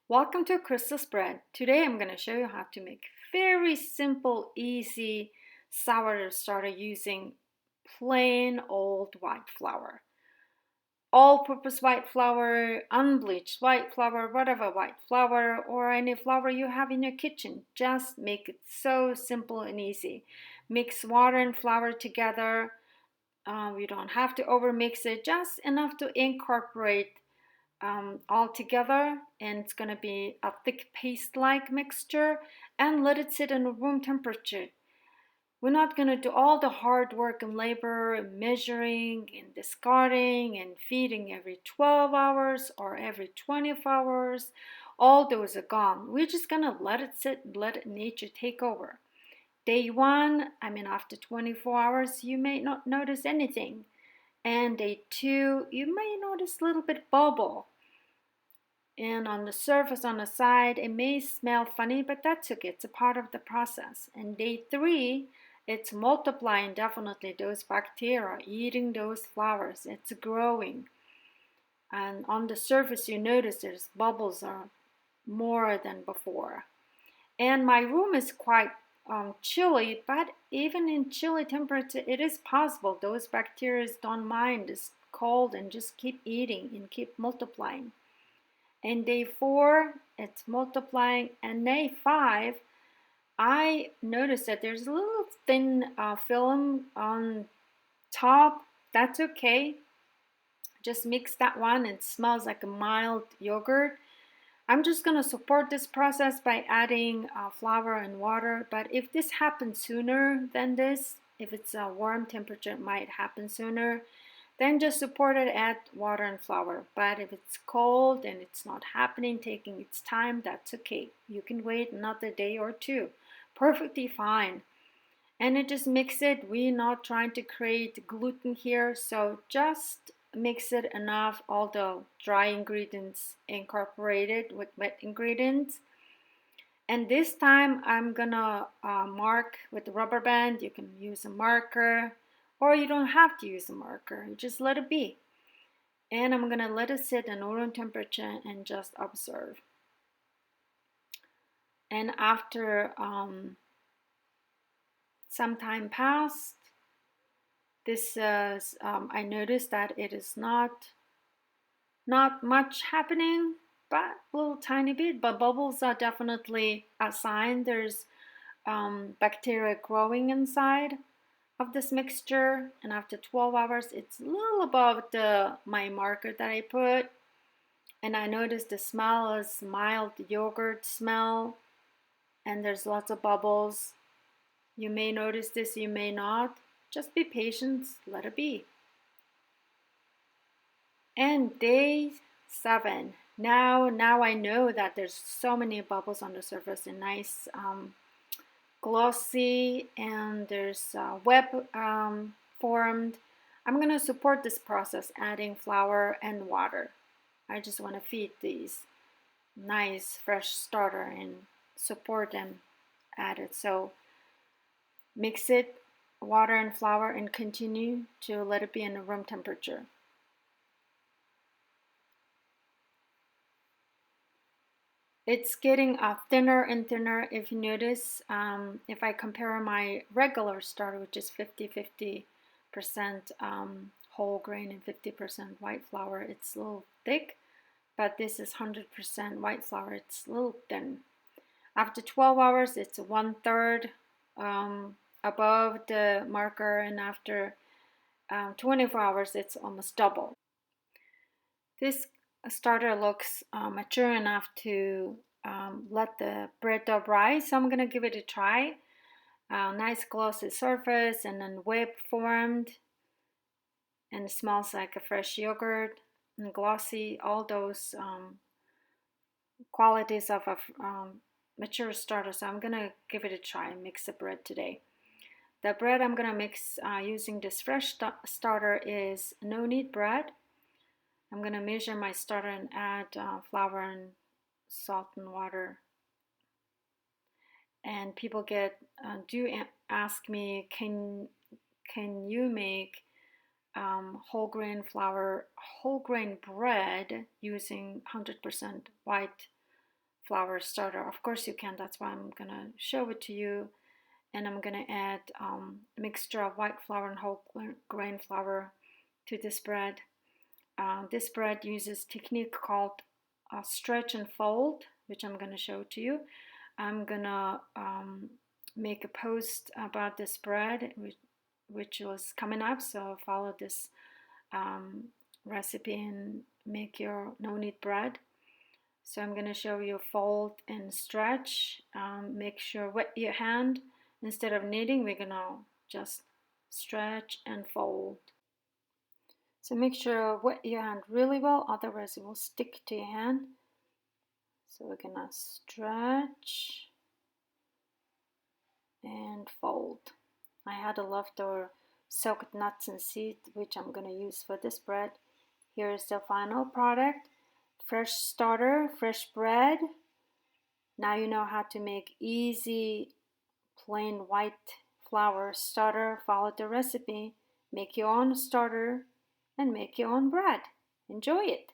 Welcome to Crystal's Bread. Today I'm going to show you how to make very simple, easy sourdough starter using plain old white flour. All-purpose white flour, unbleached white flour, whatever white flour or any flour you have in your kitchen. Just make it so simple and easy. Mix water and flour together. You don't have to overmix it, just enough to incorporate all together, and it's going to be a thick paste-like mixture, and let it sit in room temperature. We're not going to do all the hard work and labor and measuring and discarding and feeding every 12 hours or every 24 hours. All those are gone. We're just going to let it sit and let nature take over. Day one, after 24 hours, you may not notice anything. And day two, you may notice a little bit bubble. And on the surface, on the side, it may smell funny, but that's okay. It's a part of the process. And day three, it's multiplying, definitely. Those bacteria eating those flowers. It's growing. And on the surface, you notice there's bubbles are more than before. And my room is quite chilly, but even in chilly temperature, it is possible. Those bacteria don't mind. It's cold and just keep eating and keep multiplying. And day four, it's multiplying. And day five, I noticed that there's a little thin film on top. That's okay. Just mix that one. It smells like a mild yogurt. I'm just going to support this process by adding flour and water. But if this happens sooner than this, if it's a warm temperature, it might happen sooner. Then just support it, add water and flour. But if it's cold and it's not happening, taking its time, that's okay. You can wait another day or two. Perfectly fine. And it just mix it. We're not trying to create gluten here, so just mix it enough, all the dry ingredients incorporated with wet ingredients. And this time I'm gonna mark with the rubber band. You can use a marker, or you don't have to use a marker. You just let it be. And I'm gonna let it sit at room temperature and just observe. And after some time passed, this I noticed that it is not much happening, but a little tiny bit. But bubbles are definitely a sign there's bacteria growing inside of this mixture. And after 12 hours, it's a little above my marker that I put. And I noticed the smell is mild yogurt smell, and there's lots of bubbles. You may notice this, you may not. Just be patient, let it be. And day 7. Now I know that there's so many bubbles on the surface and nice glossy, and there's web formed. I'm going to support this process adding flour and water. I just want to feed these nice fresh starter and support them added. So mix it, water and flour, and continue to let it be in room temperature. It's getting thinner and thinner. If you notice, if I compare my regular starter, which is 50-50% whole grain and 50% white flour, it's a little thick, but this is 100% white flour, it's a little thin. After 12 hours, it's 1/3 above the marker, and after 24 hours, it's almost double. This starter looks mature enough to let the bread dough rise, so I'm going to give it a try. Nice glossy surface, and then whip formed, and it smells like a fresh yogurt, and glossy, all those qualities of a mature starter. So I'm going to give it a try and mix the bread today. The bread I'm going to mix using this fresh starter is no-knead bread. I'm going to measure my starter and add flour and salt and water. And people do ask me, can you make whole grain bread using 100% white flour starter. Of course you can, that's why I'm gonna show it to you. And I'm gonna add a mixture of white flour and whole grain flour to this bread. This bread uses technique called stretch and fold, which I'm gonna show to you. I'm gonna make a post about this bread, which was coming up, so follow this recipe and make your no-knead bread. So I'm going to show you fold and stretch. Make sure wet your hand. Instead of kneading, we're going to just stretch and fold. So make sure wet your hand really well, otherwise it will stick to your hand. So we're going to stretch and fold. I had a leftover soaked nuts and seeds, which I'm going to use for this bread. Here is the final product. Fresh starter, fresh bread. Now you know how to make easy plain white flour starter. Follow the recipe, make your own starter, and make your own bread. Enjoy it.